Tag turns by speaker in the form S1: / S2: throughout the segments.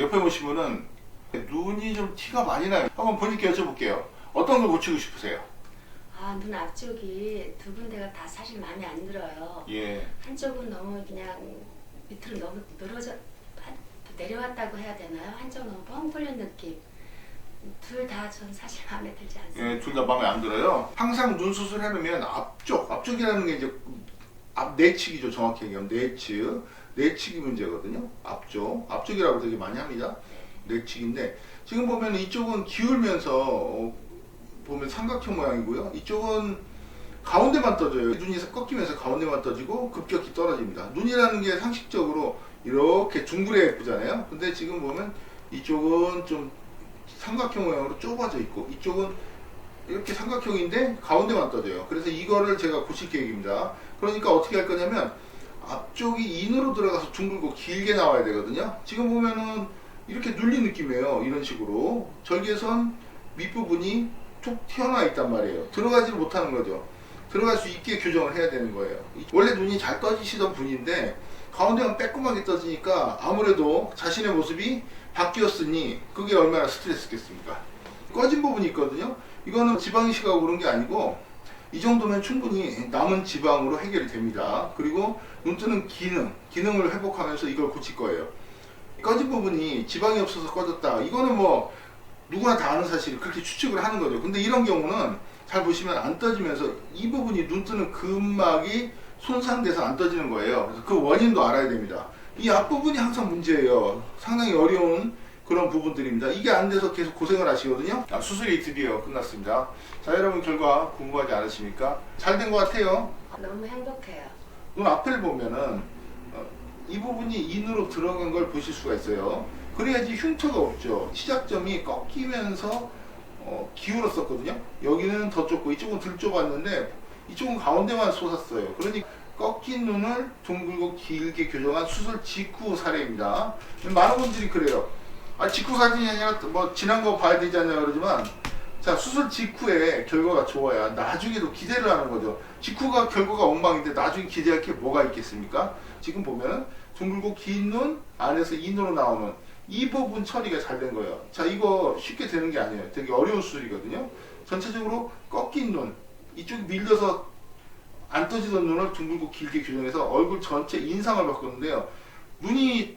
S1: 옆에 보시면은 눈이 좀 티가 많이 나요. 한번 본인께 여쭤볼게요. 어떤 걸 고치고 싶으세요?
S2: 아, 눈 앞쪽이 두 군데가 다 사실 마음에 안 들어요.
S1: 예.
S2: 한쪽은 너무 그냥 밑으로 너무 내려왔다고 해야 되나요? 한쪽은 너무 뻥 뚫린 느낌. 둘 다 전 사실 마음에 들지 않습니다.
S1: 예, 둘 다 마음에 안 들어요. 항상 눈 수술하려면 앞쪽이라는 게 이제 내측이죠. 정확히 얘기하면 내측이 문제거든요. 앞쪽이라고 되게 많이 합니다. 내측인데 지금 보면 이쪽은 기울면서 보면 삼각형 모양이고요. 이쪽은 가운데만 떠져요. 눈이 꺾이면서 가운데만 떠지고 급격히 떨어집니다. 눈이라는 게 상식적으로 이렇게 둥그레 예쁘잖아요. 근데 지금 보면 이쪽은 좀 삼각형 모양으로 좁아져 있고 이쪽은 이렇게 삼각형인데 가운데만 떠져요. 그래서 이거를 제가 고칠 계획입니다. 그러니까 어떻게 할 거냐면 앞쪽이 인으로 들어가서 둥글고 길게 나와야 되거든요. 지금 보면은 이렇게 눌린 느낌이에요. 이런 식으로 절개선 밑부분이 툭 튀어나와 있단 말이에요. 들어가지를 못하는 거죠. 들어갈 수 있게 교정을 해야 되는 거예요. 원래 눈이 잘 떠지시던 분인데 가운데만 빼꼼하게 떠지니까 아무래도 자신의 모습이 바뀌었으니 그게 얼마나 스트레스겠습니까. 꺼진 부분이 있거든요. 이거는 지방이식하고 그런 게 아니고 이 정도면 충분히 남은 지방으로 해결이 됩니다. 그리고 눈 뜨는 기능을 회복하면서 이걸 고칠 거예요. 꺼진 부분이 지방이 없어서 꺼졌다. 이거는 뭐 누구나 다 아는 사실을 그렇게 추측을 하는 거죠. 근데 이런 경우는 잘 보시면 안 떠지면서 이 부분이 눈 뜨는 근막이 손상돼서 안 떠지는 거예요. 그래서 그 원인도 알아야 됩니다. 이 앞부분이 항상 문제예요. 상당히 어려운 그런 부분들입니다. 이게 안 돼서 계속 고생을 하시거든요. 수술이 드디어 끝났습니다. 자, 여러분 결과 궁금하지 않으십니까? 잘 된 것 같아요.
S2: 너무 행복해요.
S1: 눈 앞을 보면은 이 부분이 인으로 들어간 걸 보실 수가 있어요. 그래야지 흉터가 없죠. 시작점이 꺾이면서 기울었었거든요. 여기는 더 좁고 이쪽은 덜 좁았는데 이쪽은 가운데만 솟았어요. 그러니 꺾인 눈을 둥글고 길게 교정한 수술 직후 사례입니다. 많은 분들이 그래요. 직후 사진이 아니라 뭐 지난 거 봐야 되지 않냐 그러지만 자, 수술 직후에 결과가 좋아야 나중에도 기대를 하는 거죠. 직후가 결과가 엉망인데 나중에 기대할 게 뭐가 있겠습니까? 지금 보면 둥글고 긴 눈 안에서 인으로 나오는 이 부분 처리가 잘 된 거예요. 자, 이거 쉽게 되는 게 아니에요. 되게 어려운 수술이거든요. 전체적으로 꺾인 눈, 이쪽이 밀려서 안 떠지던 눈을 둥글고 길게 교정해서 얼굴 전체 인상을 바꿨는데요. 눈이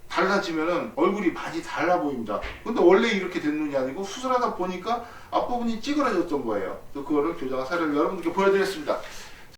S1: 달라지면은 얼굴이 많이 달라 보입니다. 근데 원래 이렇게 된 눈이 아니고 수술하다 보니까 앞부분이 찌그러졌던 거예요. 그래서 그거를 교정한 사례를 여러분들께 보여드렸습니다.